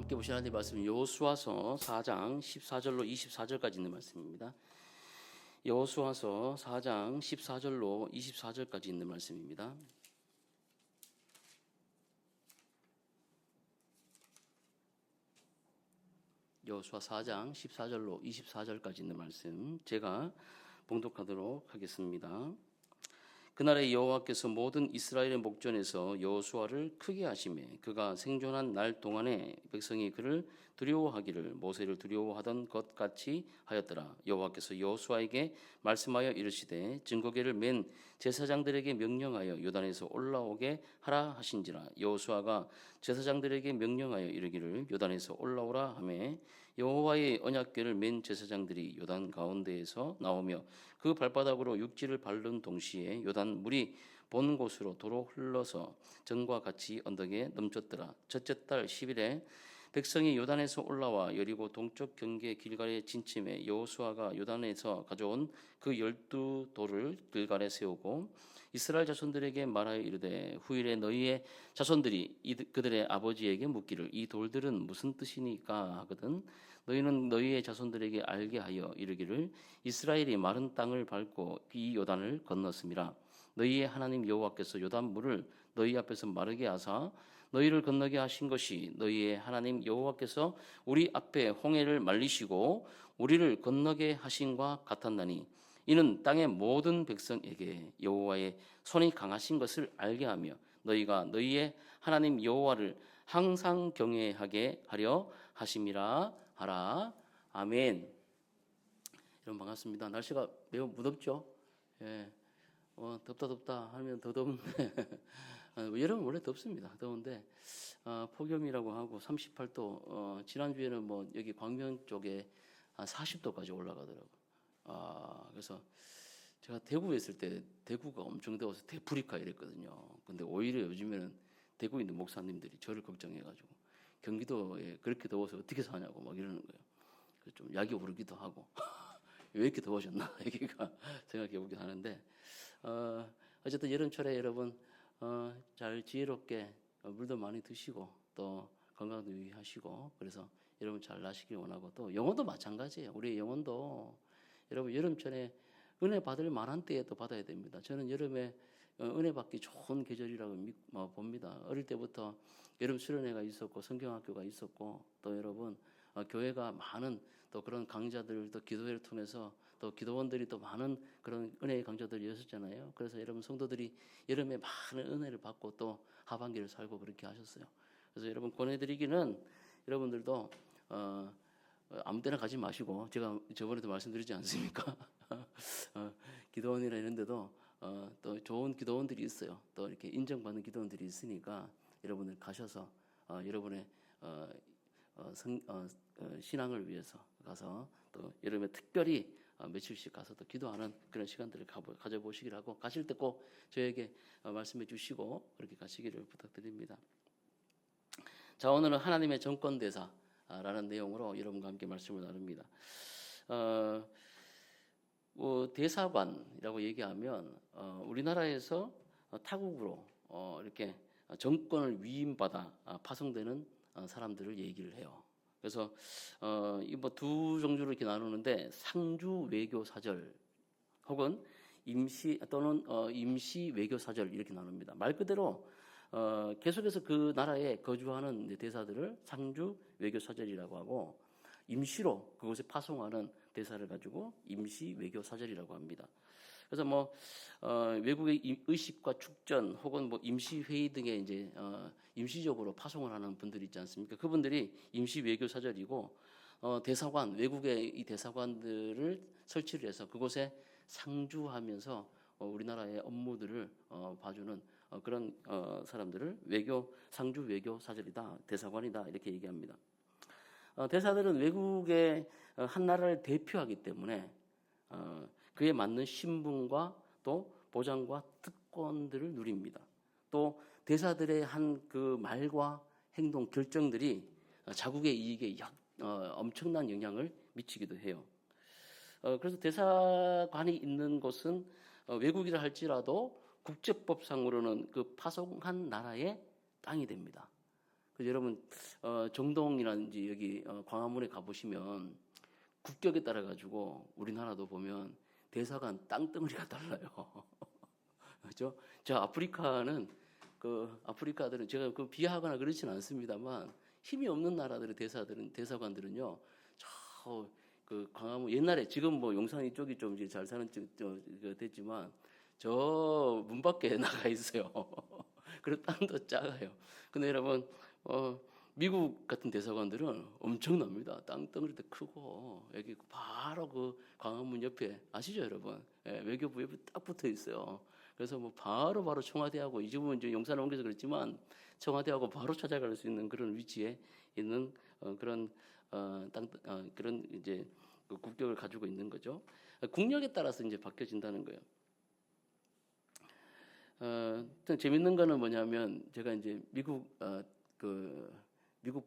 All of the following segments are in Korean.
함께 보실 하나님의 말씀은 여호수아서 4장 14절로 24절까지 있는 말씀입니다. 여호수아서 4장 14절로 24절까지 있는 말씀입니다. 여호수아 4장 14절로 24절까지 있는 말씀 제가 봉독하도록 하겠습니다. 그날에 여호와께서 모든 이스라엘의 목전에서 여호수아를 크게 하시매 그가 생존한 날 동안에 백성이 그를 두려워하기를 모세를 두려워하던 것 같이 하였더라. 여호와께서 여호수아에게 말씀하여 이르시되 증거궤를 맨 제사장들에게 명령하여 요단에서 올라오게 하라 하신지라. 여호수아가 제사장들에게 명령하여 이르기를 요단에서 올라오라 하매 여호와의 언약궤를 맨 제사장들이 요단 가운데에서 나오며 그 발바닥으로 육지를 밟는 동시에 요단 물이 본 곳으로 도로 흘러서 전과 같이 언덕에 넘쳤더라. 첫째 달 10일에 백성이 요단에서 올라와 여리고 동쪽 경계 길갈에 진침해 여호수아가 요단에서 가져온 그 12돌을 길갈에 세우고 이스라엘 자손들에게 말하여 이르되 후일에 너희의 자손들이 그들의 아버지에게 묻기를 이 돌들은 무슨 뜻이니까 하거든 너희는 너희의 자손들에게 알게 하여 이르기를 이스라엘이 마른 땅을 밟고 이 요단을 건넜음이라. 너희의 하나님 여호와께서 요단 물을 너희 앞에서 마르게 하사 너희를 건너게 하신 것이 너희의 하나님 여호와께서 우리 앞에 홍해를 말리시고 우리를 건너게 하신과 같았나니 이는 땅의 모든 백성에게 여호와의 손이 강하신 것을 알게 하며 너희가 너희의 하나님 여호와를 항상 경외하게 하려 하심이라 하라. 아멘. 여러분 반갑습니다. 날씨가 매우 무덥죠? 예. 덥다 하면 더 더운데 여름은 원래 덥습니다. 더운데 폭염이라고 하고 38도 지난주에는 뭐 여기 광명 쪽에 한 40도까지 올라가더라고요. 그래서 제가 대구에 있을 때 대구가 엄청 더워서 대프리카 이랬거든요. 근데 오히려 요즘에는 대구에 있는 목사님들이 저를 걱정해가지고 경기도에 그렇게 더워서 어떻게 사냐고 막 이러는 거예요. 그래서 좀 약이 오르기도 하고 왜 이렇게 더워졌나 여기가 생각해 보긴 하는데 어쨌든 여름철에 여러분 잘 지혜롭게 물도 많이 드시고 또 건강도 유의하시고 그래서 여러분 잘 나시길 원하고 또 영혼도 마찬가지예요. 우리의 영혼도 여러분 여름철에 은혜 받을 만한 때에 또 받아야 됩니다. 저는 여름에 은혜 받기 좋은 계절이라고 봅니다. 어릴 때부터 여름 수련회가 있었고 성경학교가 있었고 또 여러분 교회가 많은 또 그런 강좌들 또 기도회를 통해서 또 기도원들이 또 많은 그런 은혜의 강좌들이었잖아요. 그래서 여러분 성도들이 여름에 많은 은혜를 받고 또 하반기를 살고 그렇게 하셨어요. 그래서 여러분 권해드리기는 여러분들도 아무 때나 가지 마시고 제가 저번에도 말씀드리지 않습니까? 기도원이나 이런 데도 또 좋은 기도원들이 있어요. 또 이렇게 인정받는 기도원들이 있으니까 여러분들 가셔서 여러분의 신앙을 위해서 가서 또 여름에 특별히 며칠씩 가서 또 기도하는 그런 시간들을 가져보시기를 하고 가실 때 꼭 저에게 말씀해 주시고 그렇게 가시기를 부탁드립니다. 자, 오늘은 하나님의 정권대사라는 내용으로 여러분과 함께 말씀을 나눕니다. 대사관이라고 얘기하면 우리나라에서 타국으로 이렇게 정권을 위임받아 파송되는 사람들을 얘기를 해요. 그래서 이 뭐 두 종류로 이렇게 나누는데 상주 외교 사절 혹은 임시 또는 임시 외교 사절 이렇게 나눕니다. 말 그대로 계속해서 그 나라에 거주하는 대사들을 상주 외교 사절이라고 하고 임시로 그곳에 파송하는 대사를 가지고 임시 외교 사절이라고 합니다. 그래서 뭐 외국의 의식과 축전 혹은 뭐 임시 회의 등에 이제 임시적으로 파송을 하는 분들이 있지 않습니까? 그분들이 임시 외교 사절이고 대사관 외국의 이 대사관들을 설치를 해서 그곳에 상주하면서 우리나라의 업무들을 봐주는 그런 사람들을 상주 외교 사절이다, 대사관이다 이렇게 얘기합니다. 대사들은 외국의 한 나라를 대표하기 때문에 그에 맞는 신분과 또 보장과 특권들을 누립니다. 또 대사들의 한 그 말과 행동, 결정들이 자국의 이익에 엄청난 영향을 미치기도 해요. 그래서 대사관이 있는 곳은 외국이라 할지라도 국제법상으로는 그 파송한 나라의 땅이 됩니다. 그래서 여러분 정동이라든지 여기 광화문에 가보시면 국격에 따라 가지고 우리나라도 보면 대사관 땅덩어리가 달라요. 그렇죠? 저 아프리카는 아프리카들은 제가 비하하거나 그렇지는 않습니다만 힘이 없는 나라들의 대사관들은요. 광화문 옛날에 지금 뭐 용산 이쪽이 좀 이제 잘 사는 쪽 됐지만 저 문 밖에 나가 있어요. 그리고 땅도 작아요. 근데 여러분 미국 같은 대사관들은 엄청납니다. 땅덩어리도 크고 여기 바로 광화문 옆에 아시죠, 여러분? 예, 외교부 옆에 딱 붙어 있어요. 그래서 뭐 바로 청와대하고 지금은 이제 용산에 옮겨서 그렇지만 청와대하고 바로 찾아갈 수 있는 그런 위치에 있는 그런 그런 이제 국격을 가지고 있는 거죠. 국력에 따라서 이제 바뀌어진다는 거예요. 재밌는 거는 뭐냐면 제가 이제 미국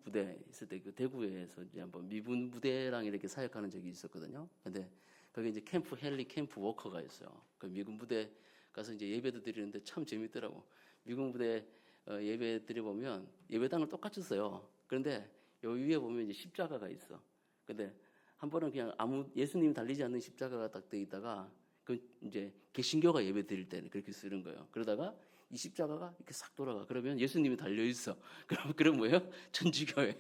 부대 있을 때 대구에서 이제 한번 미군 부대랑 이렇게 사역하는 적이 있었거든요. 근데 거기 이제 헬리 캠프 워커가 있어요. 그 미군 부대 가서 이제 예배도 드리는데 참 재밌더라고. 미군 부대 예배 드려보면 예배당을 똑같이 써요. 그런데 여기 위에 보면 이제 십자가가 있어. 근데 한 번은 그냥 예수님이 달리지 않는 십자가가 딱 돼 있다가 이제 개신교가 예배 드릴 때는 그렇게 쓰는 거예요. 그러다가 이 십자가가 이렇게 싹 돌아가. 그러면 예수님이 달려 있어. 그럼 뭐예요? 천주교예요.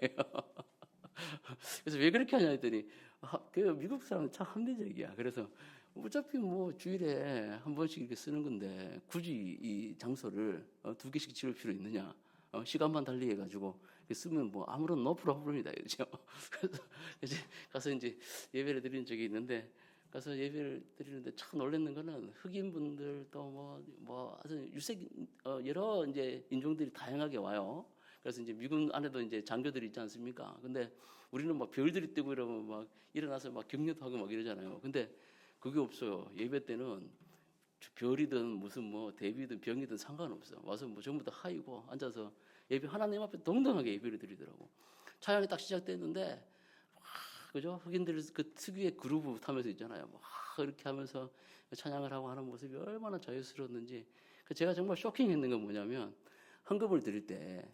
그래서 왜 그렇게 하냐 했더니 미국 사람은 참 합리적이야. 그래서 어차피 뭐 주일에 한 번씩 이렇게 쓰는 건데 굳이 이 장소를 2개씩 지을 필요 있느냐? 시간만 달리해가지고 쓰면 뭐 아무런 no problem이다, 그렇죠? 그래서 가서 이제 예배를 드린 적이 있는데 가서 예배를 드리는데 참 놀랐는 거는 흑인분들도 아주 여러 이제 인종들이 다양하게 와요. 그래서 이제 미군 안에도 이제 장교들이 있지 않습니까? 근데 우리는 막 별들이 뜨고 이러면 막 일어나서 막 격려도 하고 막 이러잖아요. 근데 그게 없어요. 예배 때는 별이든 무슨 대비든 병이든 상관없어. 와서 전부 다 하이고 앉아서 예배 하나님 앞에 동등하게 예배를 드리더라고. 찬양이 딱 시작됐는데 그죠? 흑인들 그 특유의 그루브 타면서 있잖아요. 이렇게 하면서 찬양을 하고 하는 모습이 얼마나 자유스러웠는지. 제가 정말 쇼킹했는 건 뭐냐면 헌금을 드릴 때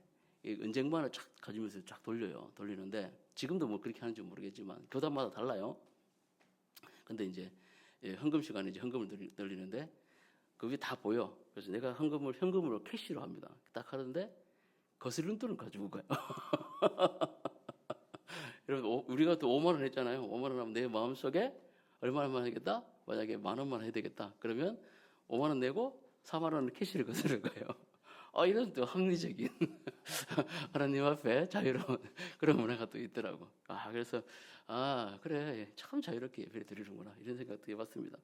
은쟁반을 쫙 가지면서 쫙 돌리는데 지금도 뭐 그렇게 하는지 모르겠지만 교단마다 달라요. 근데 이제 헌금 시간에 이제 헌금을 돌리는데 그게 다 보여. 그래서 내가 현금으로 캐시로 합니다. 딱 하는데 거스른 돈을 가지고 가요. 여러분 우리가 또 5만 원 했잖아요. 5만 원 하면 내 마음속에 얼마나 하겠다? 만약에 10,000원만 해야 되겠다. 그러면 5만 원 내고 4만 원을 캐시를 거스를 거예요. 이런 또 합리적인 하나님 앞에 자유로운 그런 문화가 또 있더라고. 그래서 그래 참 자유롭게 예배를 드리는구나 이런 생각도 해봤습니다.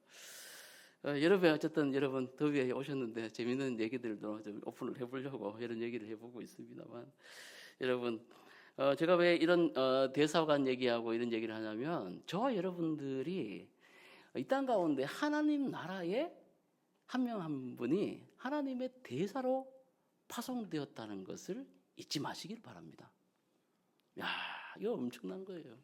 여러분 더위에 오셨는데 재밌는 얘기들도 좀 오픈을 해보려고 이런 얘기를 해보고 있습니다만 여러분 제가 왜 이런 대사관 얘기하고 이런 얘기를 하냐면 저와 여러분들이 이 땅 가운데 하나님 나라에 한 명 한 분이 하나님의 대사로 파송되었다는 것을 잊지 마시길 바랍니다. 이거 엄청난 거예요.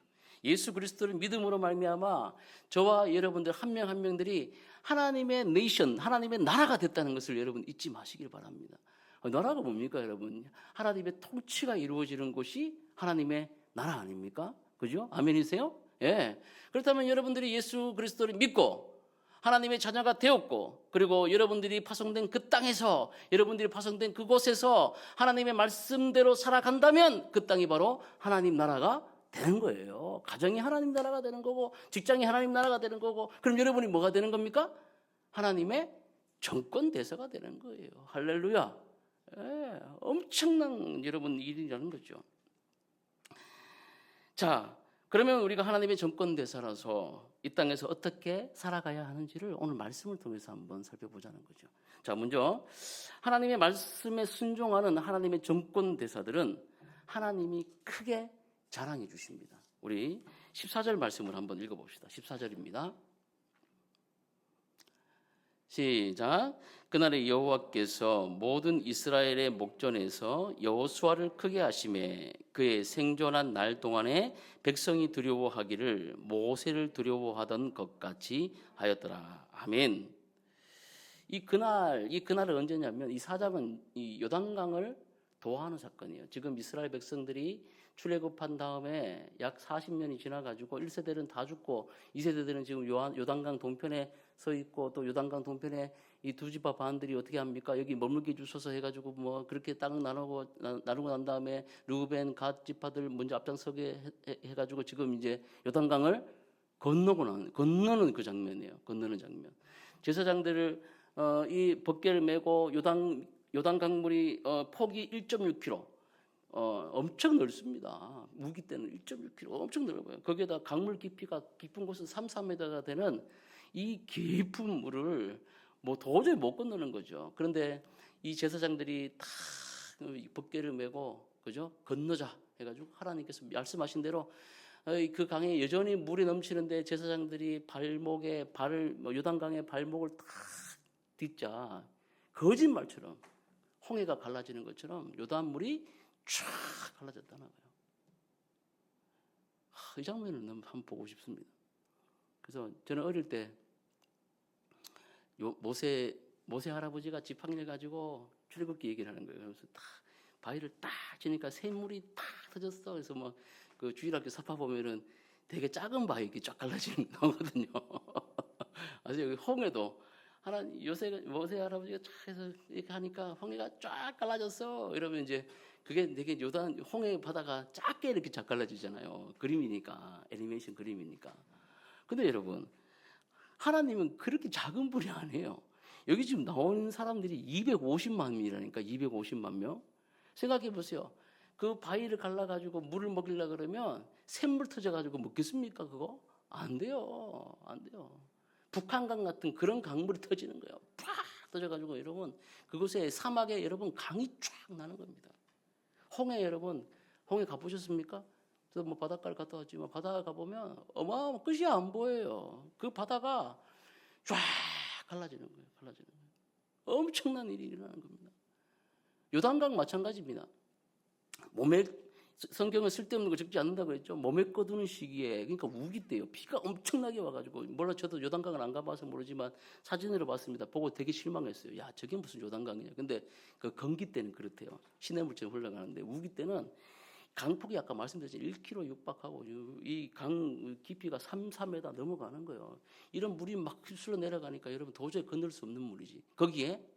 예수 그리스도를 믿음으로 말미암아 저와 여러분들 한 명 한 명들이 하나님의 네이션, 하나님의 나라가 됐다는 것을 여러분 잊지 마시길 바랍니다. 나라가 뭡니까, 여러분? 하나님의 통치가 이루어지는 곳이 하나님의 나라 아닙니까? 그죠? 아멘이세요? 예. 그렇다면 여러분들이 예수 그리스도를 믿고 하나님의 자녀가 되었고 그리고 여러분들이 파송된 그 땅에서 여러분들이 파송된 그곳에서 하나님의 말씀대로 살아간다면 그 땅이 바로 하나님 나라가 되는 거예요. 가정이 하나님 나라가 되는 거고 직장이 하나님 나라가 되는 거고 그럼 여러분이 뭐가 되는 겁니까? 하나님의 정권 대사가 되는 거예요. 할렐루야. 예, 엄청난 여러분 일이라는 거죠. 자, 그러면 우리가 하나님의 정권 대사라서 이 땅에서 어떻게 살아가야 하는지를 오늘 말씀을 통해서 한번 살펴보자는 거죠. 자, 먼저 하나님의 말씀에 순종하는 하나님의 정권 대사들은 하나님이 크게 자랑해 주십니다. 우리 14절 말씀을 한번 읽어봅시다. 14절입니다. 시작. 그날에 여호와께서 모든 이스라엘의 목전에서 여호수아를 크게 하심에 그의 생존한 날 동안에 백성이 두려워하기를 모세를 두려워하던 것 같이 하였더라. 아멘. 이 그날은 언제냐면 이 사장은 이 요단강을 도하는 사건이에요. 지금 이스라엘 백성들이 출애굽한 다음에 약 40년이 지나가지고 1세대는 다 죽고 2세대들은 지금 요단강 동편에 서 있고 또 요단강 동편에 이 두 지파 반들이 어떻게 합니까? 여기 머물게 주소서 해가지고 뭐 그렇게 땅 나누고 난 다음에 르우벤, 갓 지파들 먼저 앞장서게 해가지고 지금 이제 요단강을 건너는 그 장면이에요. 건너는 장면. 제사장들을 이 법궤를 메고 요단 강물이 폭이 1.6km, 엄청 넓습니다. 우기 때는 1.6km 엄청 넓어요. 거기에다 강물 깊이가 깊은 곳은 3, 4m가 되는 이 깊은 물을 뭐 도저히 못 건너는 거죠. 그런데 이 제사장들이 다 법궤를 메고 그죠? 건너자 해가지고 하나님께서 말씀하신 대로 그 강에 여전히 물이 넘치는데 제사장들이 요단강에 발목을 탁 딛자 거짓말처럼 홍해가 갈라지는 것처럼 요단물이 쫙 갈라졌다는 거예요. 이 장면을 너무 한번 보고 싶습니다. 그래서 저는 어릴 때 모세 할아버지가 지팡이를 가지고 출애굽기 얘기를 하는 거예요. 그래서 딱 바위를 딱 치니까 샘물이 탁 터졌어. 그래서 뭐 그 주일학교 사파 보면은 되게 작은 바위 이렇게 쫙 갈라지는 거 나오거든요. 아주 여기 홍해도 모세 할아버지가 쫙 해서 이렇게 하니까 홍해가 쫙 갈라졌어. 이러면 이제 그게 되게 홍해 바다가 작게 이렇게 쫙 갈라지잖아요. 그림이니까, 애니메이션 그림이니까. 근데 여러분, 하나님은 그렇게 작은 분이 아니에요. 여기 지금 나오는 사람들이 250만 명이라니까, 250만 명. 생각해 보세요. 그 바위를 갈라가지고 물을 먹이려고 그러면 샘물 터져가지고 먹겠습니까, 그거? 안 돼요. 안 돼요. 북한강 같은 그런 강물이 터지는 거예요. 팍 터져가지고 여러분, 그곳에 사막에 여러분 강이 쫙 나는 겁니다. 홍해 여러분, 홍해 가보셨습니까? 저도 뭐 바닷가를 갔다 왔지만 바다에 가보면 어마어마 끝이 안 보여요. 그 바다가 쫙 갈라지는 거예요. 갈라지는 거예요. 엄청난 일이 일어나는 겁니다. 요단강 마찬가지입니다. 성경은 쓸데없는 거 적지 않는다고 그랬죠. 몸에 꺼두는 시기에, 그러니까 우기 때요. 비가 엄청나게 와가지고, 몰라 저도 요단강을 안 가봐서 모르지만 사진으로 봤습니다. 보고 되게 실망했어요. 야, 저게 무슨 요단강이냐. 근데 그 건기 때는 그렇대요. 시냇물처럼 흘러가는데 우기 때는 강폭이 아까 말씀드렸지만 1km 육박하고 이 강 깊이가 3, 4m 넘어가는 거예요. 이런 물이 막 휩쓸려 내려가니까 여러분 도저히 건널 수 없는 물이지. 거기에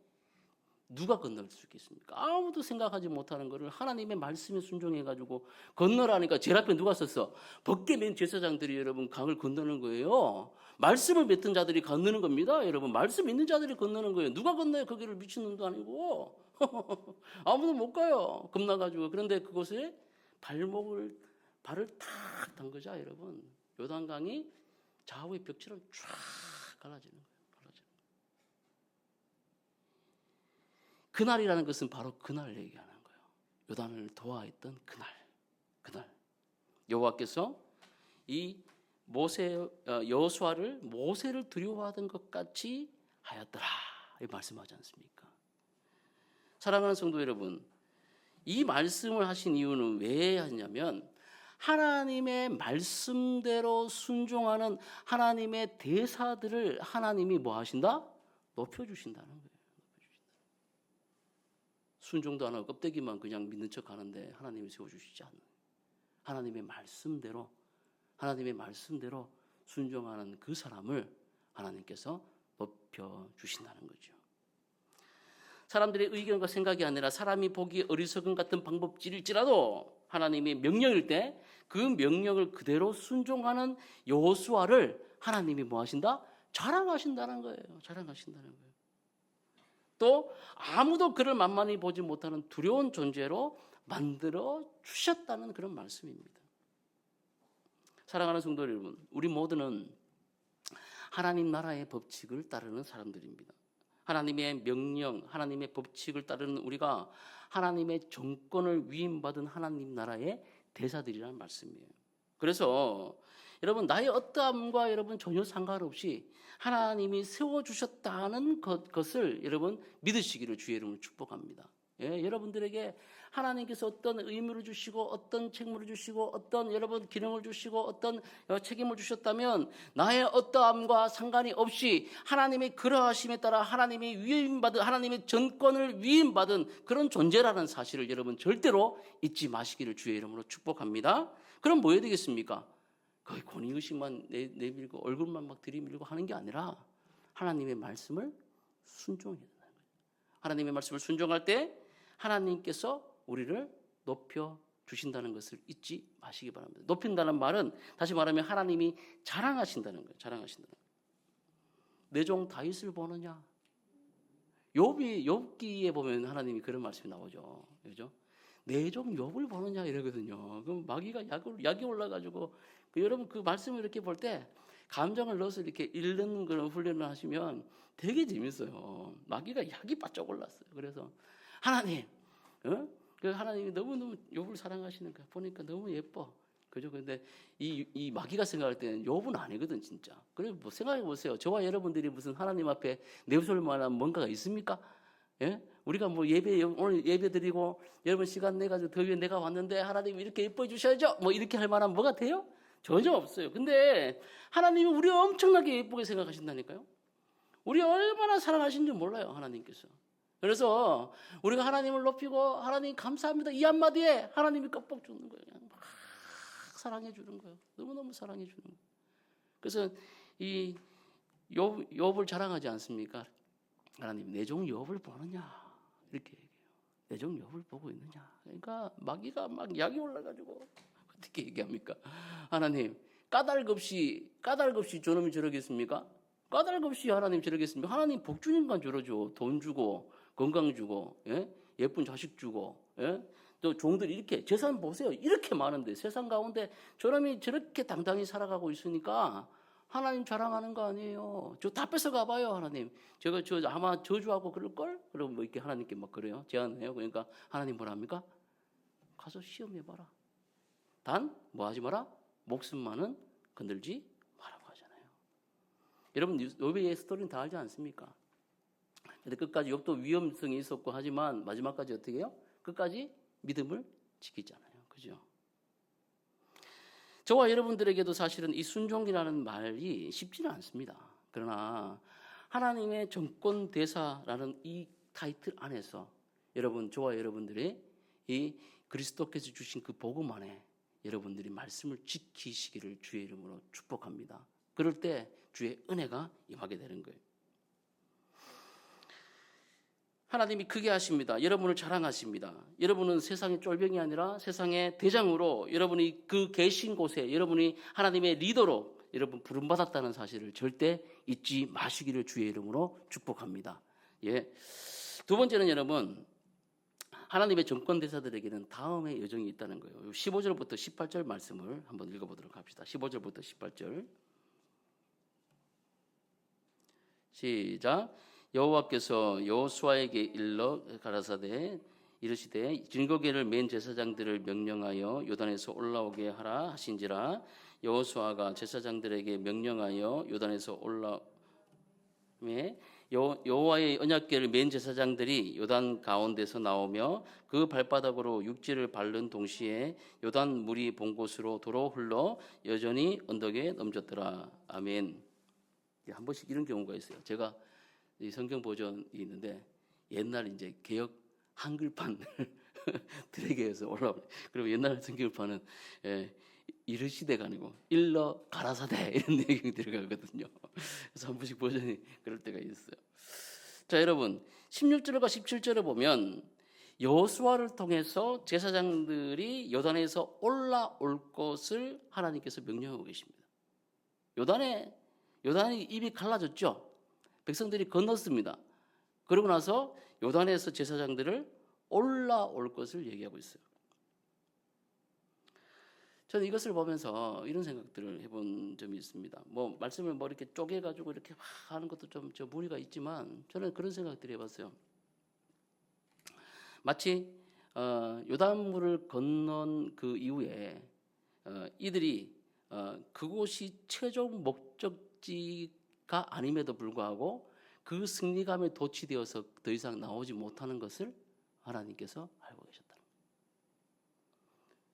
누가 건널 수 있겠습니까? 아무도 생각하지 못하는 것을 하나님의 말씀에 순종해가지고 건너라니까 제일 앞에 누가 섰어? 벗게 맨 제사장들이 여러분 강을 건너는 거예요. 말씀을 뱉은 자들이 건너는 겁니다. 여러분 말씀 있는 자들이 건너는 거예요. 누가 건너요? 거기를 미친놈도 아니고 아무도 못 가요. 겁나가지고. 그런데 그곳에 발을 탁 담그자 여러분 요단강이 좌우의 벽처럼 쫙 갈라지는 거예요. 그날이라는 것은 바로 그날 얘기하는 거예요. 요단을 도하했던 그날 여호와께서 이 여호수아를 모세를 두려워하던 것 같이 하였더라 이 말씀하지 않습니까? 사랑하는 성도 여러분, 이 말씀을 하신 이유는 왜 하냐면 하나님의 말씀대로 순종하는 하나님의 대사들을 하나님이 뭐 하신다? 높여주신다는 거예요. 순종도 안 하고 껍데기만 그냥 믿는 척 하는데 하나님이 세워주시지 않는 하나님의 말씀대로 순종하는 그 사람을 하나님께서 높여주신다는 거죠. 사람들의 의견과 생각이 아니라 사람이 보기 어리석은 같은 방법일지라도 하나님이 명령일 때 그 명령을 그대로 순종하는 여호수아를 하나님이 뭐 하신다? 자랑하신다는 거예요. 또 아무도 그를 만만히 보지 못하는 두려운 존재로 만들어 주셨다는 그런 말씀입니다. 사랑하는 성도 여러분, 우리 모두는 하나님 나라의 법칙을 따르는 사람들입니다. 하나님의 명령, 하나님의 법칙을 따르는 우리가 하나님의 정권을 위임받은 하나님 나라의 대사들이라는 말씀이에요. 그래서 여러분 나의 어떠함과 여러분 전혀 상관없이 하나님이 세워주셨다는 것을 여러분 믿으시기를 주의 이름으로 축복합니다. 예, 여러분들에게 하나님께서 어떤 의무를 주시고 어떤 책무를 주시고 어떤 여러분 기능을 주시고 어떤 책임을 주셨다면 나의 어떠함과 상관이 없이 하나님의 그러하심에 따라 하나님이 위임받은 하나님의 전권을 위임받은 그런 존재라는 사실을 여러분 절대로 잊지 마시기를 주의 이름으로 축복합니다. 그럼 뭐 해야 되겠습니까? 거의 권위의식만 내밀고 얼굴만 막 들이밀고 하는 게 아니라 하나님의 말씀을 순종해야 된다는 거예요. 하나님의 말씀을 순종할 때 하나님께서 우리를 높여 주신다는 것을 잊지 마시기 바랍니다. 높인다는 말은 다시 말하면 하나님이 자랑하신다는 거예요. 자랑하신다는 거예요. 내 종 다윗을 보느냐? 욥기에 보면 하나님이 그런 말씀이 나오죠. 그죠? 내 종 욥을 보느냐 이러거든요. 그럼 마귀가 약이 올라가지고 여러분 그 말씀을 이렇게 볼 때 감정을 넣어서 이렇게 읽는 그런 훈련을 하시면 되게 재밌어요. 마귀가 약이 바짝 올랐어요. 그래서 하나님, 그 하나님이 너무너무 욥을 사랑하시는 거 보니까 너무 예뻐. 그죠? 근데 이 마귀가 생각할 때는 욥은 아니거든, 진짜. 그래, 뭐 생각해 보세요. 저와 여러분들이 무슨 하나님 앞에 내세울 만한 뭔가가 있습니까? 예? 우리가 뭐 오늘 예배 드리고 여러분 시간 내가지고 더위에 내가 왔는데 하나님 이렇게 예뻐해 주셔야죠. 뭐 이렇게 할 만한 뭐가 돼요? 전혀 없어요. 근데 하나님은 우리 엄청나게 예쁘게 생각하신다니까요. 우리 얼마나 사랑하시는지 몰라요, 하나님께서. 그래서 우리가 하나님을 높이고 하나님 감사합니다 이 한마디에 하나님이 껌뻑 주는 거예요. 그냥 막 사랑해 주는 거예요. 너무너무 사랑해 주는 거예요. 그래서 이 욥을 자랑하지 않습니까? 하나님 내 종 욥을 보느냐 이렇게 얘기해요. 내 종 욥을 보고 있느냐. 그러니까 마귀가 막 약이 올라가지고 어떻게 얘기합니까? 하나님 까닭 없이 저놈이 저러겠습니까? 까닭 없이 하나님 저러겠습니까? 하나님 복 주니까 저러죠. 돈 주고 건강 주고 예쁜 자식 주고 또 종들이 이렇게 재산 보세요. 이렇게 많은데 세상 가운데 저놈이 저렇게 당당히 살아가고 있으니까 하나님 자랑하는 거 아니에요. 저 다 뺏어가 봐요, 하나님. 제가 아마 저주하고 그럴걸? 그러면 뭐 이렇게 하나님께 막 그래요. 제안해요. 그러니까 하나님 뭐라 합니까? 가서 시험해봐라. 단 뭐 하지 마라? 목숨만은 건들지 말라고 하잖아요. 여러분 욥의 스토리는 다 알지 않습니까? 근데 끝까지 욥도 위험성이 있었고 하지만 마지막까지 어떻게 해요? 끝까지 믿음을 지키잖아요. 그죠? 저와 여러분들에게도 사실은 이 순종이라는 말이 쉽지는 않습니다. 그러나 하나님의 정권 대사라는 이 타이틀 안에서 여러분 저와 여러분들이 이 그리스도께서 주신 그 복음 안에 여러분들이 말씀을 지키시기를 주의 이름으로 축복합니다. 그럴 때 주의 은혜가 임하게 되는 거예요. 하나님이 크게 하십니다. 여러분을 자랑하십니다. 여러분은 세상의 쫄병이 아니라 세상의 대장으로 여러분이 그 계신 곳에 여러분이 하나님의 리더로 여러분 부름받았다는 사실을 절대 잊지 마시기를 주의 이름으로 축복합니다. 예. 두 번째는 여러분 하나님의 정권 대사들에게는 다음의 여정이 있다는 거예요. 15절부터 18절 말씀을 한번 읽어보도록 합시다. 15절부터 18절 시작. 여호와께서 여호수아에게 일러 가라사대 이르시되 증거궤를 맨 제사장들을 명령하여 요단에서 올라오게 하라 하신지라. 여호수아가 제사장들에게 명령하여 요단에서 올라오매 여호와의 언약궤를 맨 제사장들이 요단 가운데서 나오며 그 발바닥으로 육지를 밟는 동시에 요단 물이 본 곳으로 도로 흘러 여전히 언덕에 넘쳤더라. 아멘. 한 번씩 이런 경우가 있어요. 제가 이 성경 버전이 있는데 옛날 이제 개역 한글판 드래그에서 올라오고 그리고 옛날 성경판은 이르시대가 아니고 일러 가라사대 이런 내용이 들어가거든요. 그래서 한 번씩 버전이 그럴 때가 있어요. 자 여러분 16절과 17절을 보면 여호수아를 통해서 제사장들이 요단에서 올라올 것을 하나님께서 명령하고 계십니다. 요단이 입이 갈라졌죠. 백성들이 건넜습니다. 그러고 나서 요단에서 제사장들을 올라올 것을 얘기하고 있어요. 저는 이것을 보면서 이런 생각들을 해본 점이 있습니다. 뭐 말씀을 뭐 이렇게 쪼개가지고 이렇게 하는 것도 좀 무리가 있지만 저는 그런 생각들을 해봤어요. 마치 요단물을 건넌 그 이후에 이들이 그곳이 최종 목적지가 아님에도 불구하고 그 승리감에 도취되어서 더 이상 나오지 못하는 것을 하나님께서 알고 계셨다는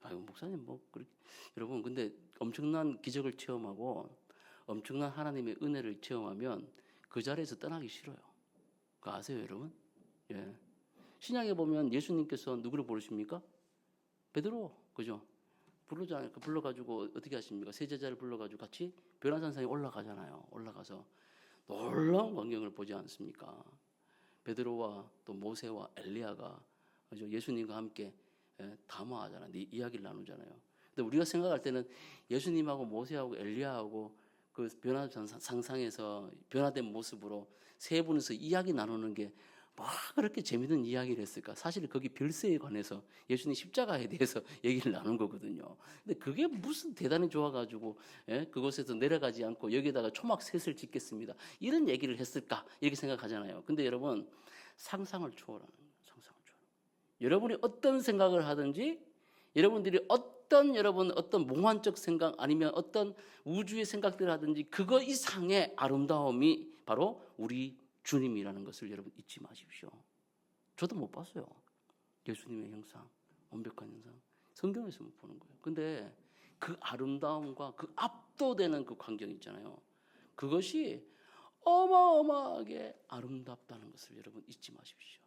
거예요. 아유, 목사님 뭐 그렇게 여러분 근데 엄청난 기적을 체험하고 엄청난 하나님의 은혜를 체험하면 그 자리에서 떠나기 싫어요. 그거 아세요, 여러분? 예. 신약에 보면 예수님께서 누구를 부르십니까? 베드로, 그죠? 부르잖아요. 불러가지고 어떻게 하십니까? 세 제자를 불러가지고 같이 변화산상에 올라가잖아요. 올라가서 놀라운 광경을 보지 않습니까? 베드로와 또 모세와 엘리야가 그죠? 예수님과 함께 담화하잖아요. 이야기를 나누잖아요. 근데 우리가 생각할 때는 예수님하고 모세하고 엘리야하고 그 변화산상에서 변화된 모습으로 세 분이서 이야기 나누는 게 뭐 그렇게 재밌는 이야기를 했을까? 사실 거기 별세에 관해서 예수님 십자가에 대해서 얘기를 나눈 거거든요. 근데 그게 무슨 대단히 좋아가지고 그곳에서 내려가지 않고 여기다가 초막셋을 짓겠습니다. 이런 얘기를 했을까? 이렇게 생각하잖아요. 근데 여러분 상상을 초월하는 거예요. 상상을 초월. 여러분이 어떤 생각을 하든지 여러분들이 어떤 몽환적 생각 아니면 어떤 우주의 생각들을 하든지 그거 이상의 아름다움이 바로 우리 주님이라는 것을 여러분 잊지 마십시오. 저도 못 봤어요. 예수님의 형상, 완벽한 형상. 성경에서만 보는 거예요. 근데 그 아름다움과 그 압도되는 그 광경 있잖아요. 그것이 어마어마하게 아름답다는 것을 여러분 잊지 마십시오.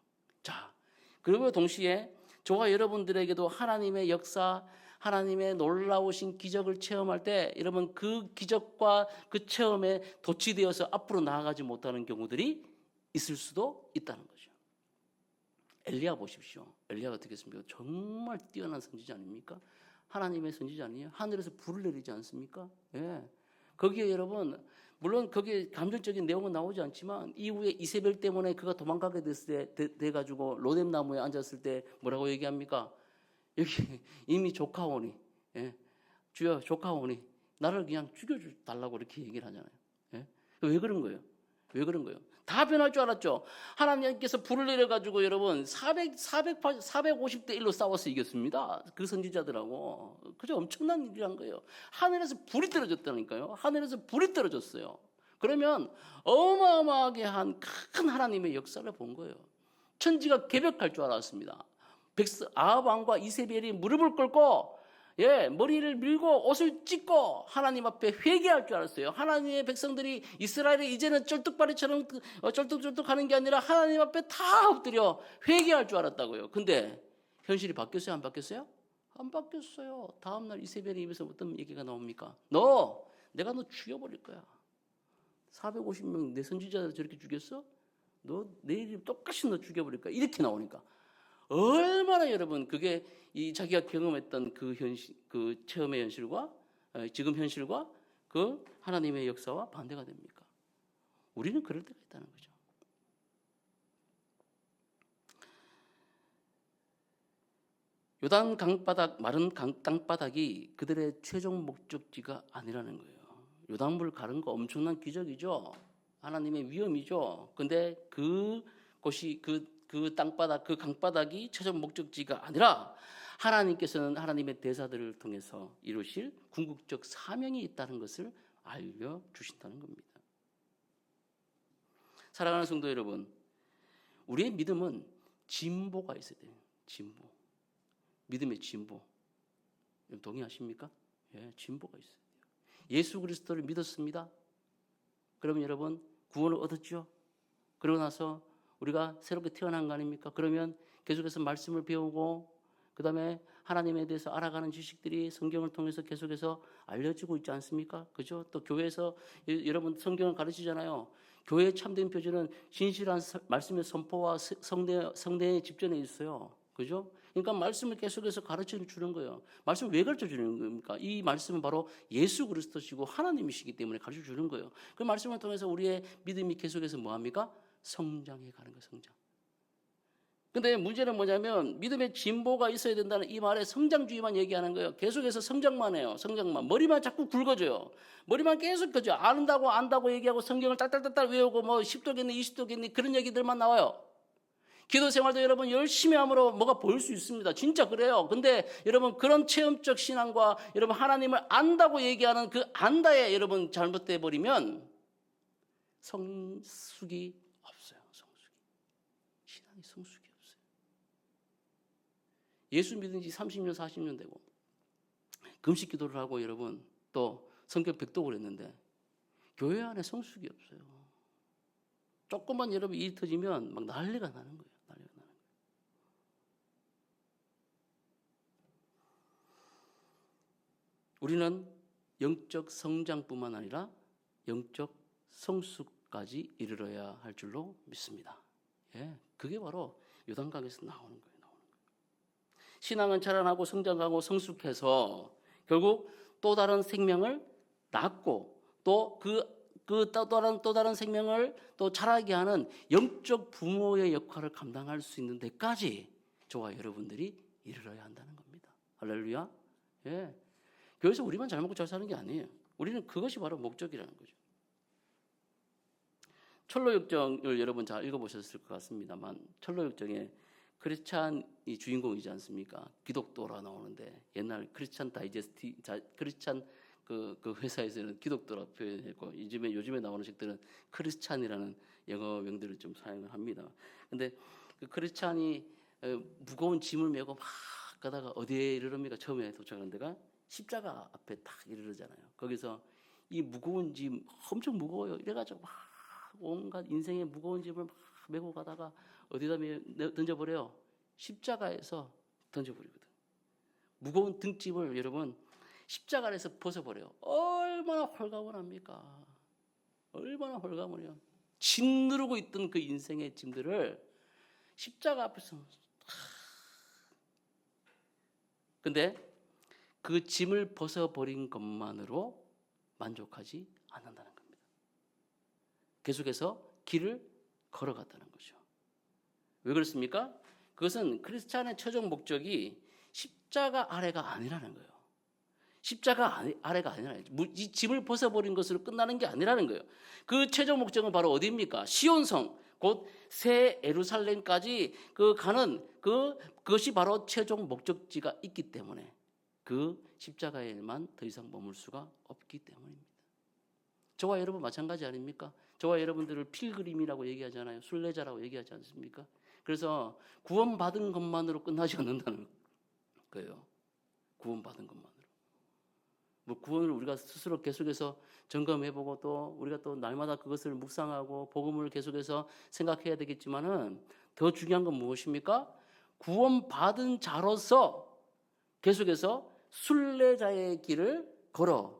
자, 그리고 동시에 저와 여러분들에게도 하나님의 역사, 하나님의 놀라우신 기적을 체험할 때 여러분 그 기적과 그 체험에 도취되어서 앞으로 나아가지 못하는 경우들이 있을 수도 있다는 거죠. 엘리야 보십시오. 엘리야가 어떻게 했습니까? 정말 뛰어난 선지자 아닙니까? 하나님의 선지자 아니에요? 하늘에서 불을 내리지 않습니까? 예. 거기에 여러분 물론 거기에 감정적인 내용은 나오지 않지만 이후에 이세벨 때문에 그가 도망가게 돼가지고 로뎀 나무에 앉았을 때 뭐라고 얘기합니까? 여기 이미 조카오니, 주여 조카오니 나를 그냥 죽여달라고 이렇게 얘기를 하잖아요. 왜 그런 거예요? 왜 그런 거예요? 다 변할 줄 알았죠. 하나님께서 불을 내려가지고 여러분 450대 1로 싸워서 이겼습니다. 그 선지자들하고. 그저 엄청난 일이란 거예요. 하늘에서 불이 떨어졌다니까요. 하늘에서 불이 떨어졌어요. 그러면 어마어마하게 한 큰 하나님의 역사를 본 거예요. 천지가 개벽할 줄 알았습니다. 아합 왕과 이세벨이 무릎을 꿇고 머리를 밀고 옷을 찢고 하나님 앞에 회개할 줄 알았어요. 하나님의 백성들이 이스라엘이 이제는 쩔뚝발이처럼 쩔뚝쩔뚝하는 게 아니라 하나님 앞에 다 엎드려 회개할 줄 알았다고요. 근데 현실이 바뀌었어요? 안 바뀌었어요? 안 바뀌었어요. 다음날 이세벨의 입에서 어떤 얘기가 나옵니까? 내가 너 죽여버릴 거야. 450명 내 선지자들 저렇게 죽였어? 너 내일 똑같이 너 죽여버릴 거야. 이렇게 나오니까 얼마나 여러분 그게 이 자기가 경험했던 그 현실, 그 체험의 현실과 지금 현실과 그 하나님의 역사와 반대가 됩니까? 우리는 그럴 때가 있다는 거죠. 요단 강바닥, 마른 땅바닥이 그들의 최종 목적지가 아니라는 거예요. 요단물 가른 거 엄청난 기적이죠. 하나님의 위엄이죠. 근데 그곳이 그 땅바닥, 그 강바닥이 최종 목적지가 아니라 하나님께서는 하나님의 대사들을 통해서 이루실 궁극적 사명이 있다는 것을 알려주신다는 겁니다. 사랑하는 성도 여러분, 우리의 믿음은 진보가 있어야 돼요. 진보. 믿음의 진보. 동의하십니까? 예, 진보가 있어야 돼요. 예수 그리스도를 믿었습니다. 그러면 여러분 구원을 얻었죠? 그러고 나서 우리가 새롭게 태어난 거 아닙니까? 그러면 계속해서 말씀을 배우고 그 다음에 하나님에 대해서 알아가는 지식들이 성경을 통해서 계속해서 알려지고 있지 않습니까? 그죠? 또 교회에서 여러분 성경을 가르치잖아요. 교회의 참된 표준은 진실한 말씀의 선포와 성례의 집전에 있어요. 그죠? 그러니까 말씀을 계속해서 가르쳐 주는 거예요. 말씀을 왜 가르쳐 주는 겁니까? 이 말씀은 바로 예수 그리스도시고 하나님이시기 때문에 가르쳐 주는 거예요. 그 말씀을 통해서 우리의 믿음이 계속해서 뭐합니까? 성장해 가는 거예요. 성장. 근데 문제는 뭐냐면 믿음의 진보가 있어야 된다는 이 말에 성장주의만 얘기하는 거예요. 계속해서 성장만 해요. 성장만. 머리만 자꾸 굵어져요. 머리만 계속 커져. 안다고 얘기하고 성경을 딸딸딸 외우고 뭐 10도겠니 20도겠니 그런 얘기들만 나와요. 기도 생활도 여러분 열심히 함으로 뭐가 보일 수 있습니다. 진짜 그래요. 근데 여러분 그런 체험적 신앙과 여러분 하나님을 안다고 얘기하는 그 안다에 여러분 잘못돼 버리면 성숙이 없어요. 성숙이. 신앙이 성숙이 없어요. 예수 믿은 지 30년, 40년 되고 금식 기도를 하고 여러분 또 성경 백독을 했는데 교회 안에 성숙이 없어요. 조금만 여러분 일이 터지면 막 난리가 나는 거예요. 난리가 나는 거예요. 우리는 영적 성장뿐만 아니라 영적 성숙까지 이르러야 할 줄로 믿습니다. 예, 그게 바로 요단강에서 나오는 거예요. 신앙은 자라나고 성장하고 성숙해서 결국 또 다른 생명을 낳고 또 또 다른 생명을 또 자라게 하는 영적 부모의 역할을 감당할 수 있는 데까지 저와 여러분들이 이르러야 한다는 겁니다. 할렐루야. 예. 교회에서 우리만 잘 먹고 잘 사는 게 아니에요. 우리는 그것이 바로 목적이라는 거죠. 철로역정을 여러분 잘 읽어보셨을 것 같습니다만 철로역정에 크리스찬이 주인공이지 않습니까? 기독도라 나오는데 옛날 크리스찬 다이제스티 크리스찬 그 회사에서는 기독도라 표현했고 요즘에 나오는 책들은 크리스찬이라는 영어 명들을 좀 사용을 합니다. 근데 그 크리스찬이 무거운 짐을 메고 막 가다가 어디에 이르릅니까? 처음에 도착한 데가 십자가 앞에 딱 이르르잖아요. 거기서 이 무거운 짐 엄청 무거워요. 이래가지고 막 온갖 인생의 무거운 짐을 막 메고 가다가 어디다 던져버려요? 십자가에서 던져버리거든. 무거운 등짐을 여러분 십자가 아래서 벗어버려요. 얼마나 홀가분합니까? 얼마나 홀가분해요. 짓누르고 있던 그 인생의 짐들을 십자가 앞에서 근데 그 짐을 벗어버린 것만으로 만족하지 않는다는 겁니다. 계속해서 길을 걸어갔다는 거죠. 왜 그렇습니까? 그것은 크리스찬의 최종 목적이 십자가 아래가 아니라는 거예요. 십자가 아래가 아니라는 거예요. 이 짐을 벗어버린 것으로 끝나는 게 아니라는 거예요. 그 최종 목적은 바로 어디입니까? 시온성, 곧 새 예루살렘까지 가는 그것이 바로 최종 목적지가 있기 때문에 그 십자가에만 더 이상 머물 수가 없기 때문입니다. 저와 여러분 마찬가지 아닙니까? 저와 여러분들을 필그림이라고 얘기하잖아요. 순례자라고 얘기하지 않습니까? 그래서 구원받은 것만으로 끝나지 않는다는 거예요. 구원받은 것만으로. 뭐 구원을 우리가 스스로 계속해서 점검해보고 또 우리가 또 날마다 그것을 묵상하고 복음을 계속해서 생각해야 되겠지만은 더 중요한 건 무엇입니까? 구원받은 자로서 계속해서 순례자의 길을 걸어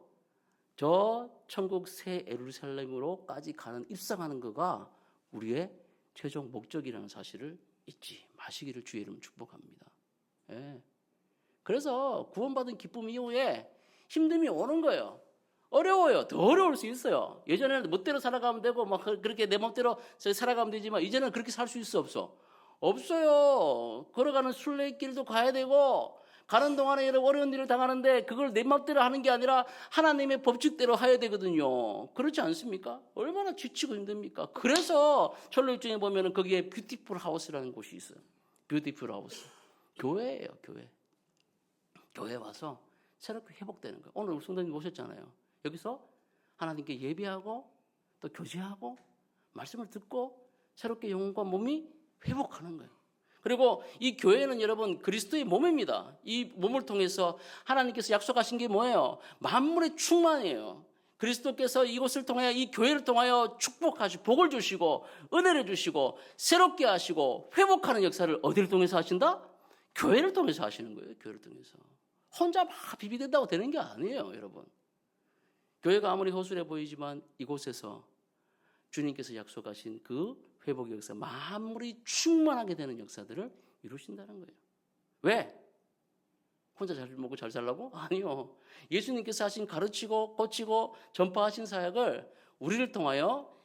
저 천국 새 예루살렘으로까지 가는 입성하는 거가 우리의 최종 목적이라는 사실을 잊지 마시기를 주의 이름 축복합니다. 예. 그래서 구원받은 기쁨 이후에 힘듦이 오는 거예요. 어려워요. 더 어려울 수 있어요. 예전에는 멋대로 살아가면 되고 막 그렇게 내 멋대로 살아가면 되지만 이제는 그렇게 살 수 있어 없어? 없어요. 걸어가는 순례길도 가야 되고 가는 동안에 여러 어려운 일을 당하는데 그걸 내 맘대로 하는 게 아니라 하나님의 법칙대로 해야 되거든요. 그렇지 않습니까? 얼마나 지치고 힘듭니까? 그래서 철로역정에 보면은 거기에 뷰티풀 하우스라는 곳이 있어요. 뷰티풀 하우스. 교회예요, 교회. 교회 와서 새롭게 회복되는 거예요. 오늘 성도님 오셨잖아요. 여기서 하나님께 예배하고 또 교제하고 말씀을 듣고 새롭게 영혼과 몸이 회복하는 거예요. 그리고 이 교회는 여러분 그리스도의 몸입니다. 이 몸을 통해서 하나님께서 약속하신 게 뭐예요? 만물의 충만이에요. 그리스도께서 이곳을 통하여 이 교회를 통하여 축복하시고 복을 주시고 은혜를 주시고 새롭게 하시고 회복하는 역사를 어디를 통해서 하신다? 교회를 통해서 하시는 거예요. 교회를 통해서. 혼자 막 비비된다고 되는 게 아니에요, 여러분. 교회가 아무리 허술해 보이지만 이곳에서 주님께서 약속하신 그 회복의 역사, 만물이 충만하게 되는 역사들을 이루신다는 거예요. 왜? 혼자 잘 먹고 잘 살라고? 아니요. 예수님께서 하신 가르치고 고치고 전파하신 사역을 우리를 통하여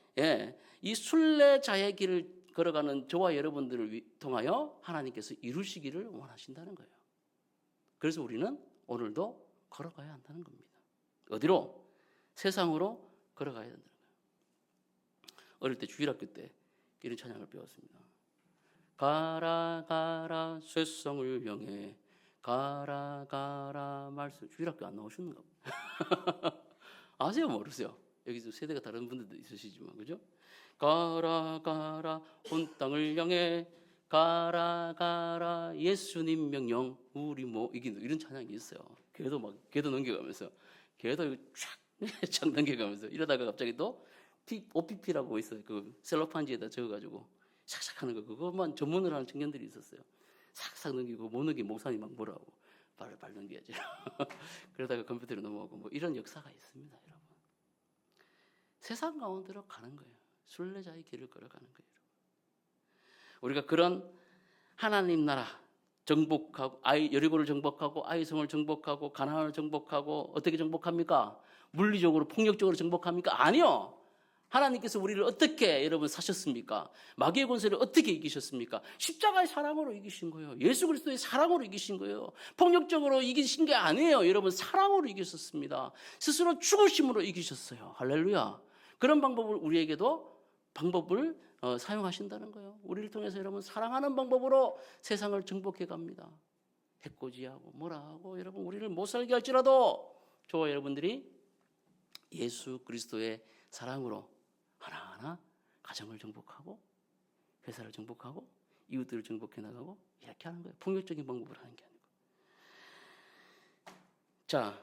이 순례자의 길을 걸어가는 저와 여러분들을 통하여 하나님께서 이루시기를 원하신다는 거예요. 그래서 우리는 오늘도 걸어가야 한다는 겁니다. 어디로? 세상으로 걸어가야 된다는 거예요. 어릴 때 주일학교 때 이런 찬양을 배웠습니다. 가라 가라 세상을 향해 가라 가라 말씀. 주일학교 안 나오셨는가 봐요. 아세요 모르세요? 여기서 세대가 다른 분들도 있으시지만 그죠? 가라 가라 온 땅을 향해 가라 가라 예수님 명령 우리 뭐 이게 이런 찬양이 있어요. 걔도 넘겨가면서 걔도 쫙 넘겨가면서 이러다가 갑자기 또 OPP라고 있어요. 그 셀로판지에다 적어가지고 샥샥 하는 거 그것만 전문으로 하는 청년들이 있었어요. 싹싹 넘기고 못 넘기면 목사님 막 뭐라고 발 넘겨야지. 그러다가 컴퓨터로 넘어가고 뭐 이런 역사가 있습니다, 여러분. 세상 가운데로 가는 거예요. 순례자의 길을 걸어가는 거예요. 우리가 그런 하나님 나라 정복하고 여리고를 정복하고 아이성을 정복하고 가나안을 정복하고 어떻게 정복합니까? 물리적으로 폭력적으로 정복합니까? 아니요. 하나님께서 우리를 어떻게 여러분 사셨습니까? 마귀의 권세를 어떻게 이기셨습니까? 십자가의 사랑으로 이기신 거예요. 예수 그리스도의 사랑으로 이기신 거예요. 폭력적으로 이기신 게 아니에요. 여러분 사랑으로 이기셨습니다. 스스로 죽으심으로 이기셨어요. 할렐루야. 그런 방법을 우리에게도 사용하신다는 거예요. 우리를 통해서 여러분 사랑하는 방법으로 세상을 정복해 갑니다. 해코지하고 뭐라 하고 여러분 우리를 못 살게 할지라도 저와 여러분들이 예수 그리스도의 사랑으로 하나하나 가정을 정복하고 회사를 정복하고 이웃들을 정복해 나가고 이렇게 하는 거예요. 폭력적인 방법으로 하는 게 아니고. 자,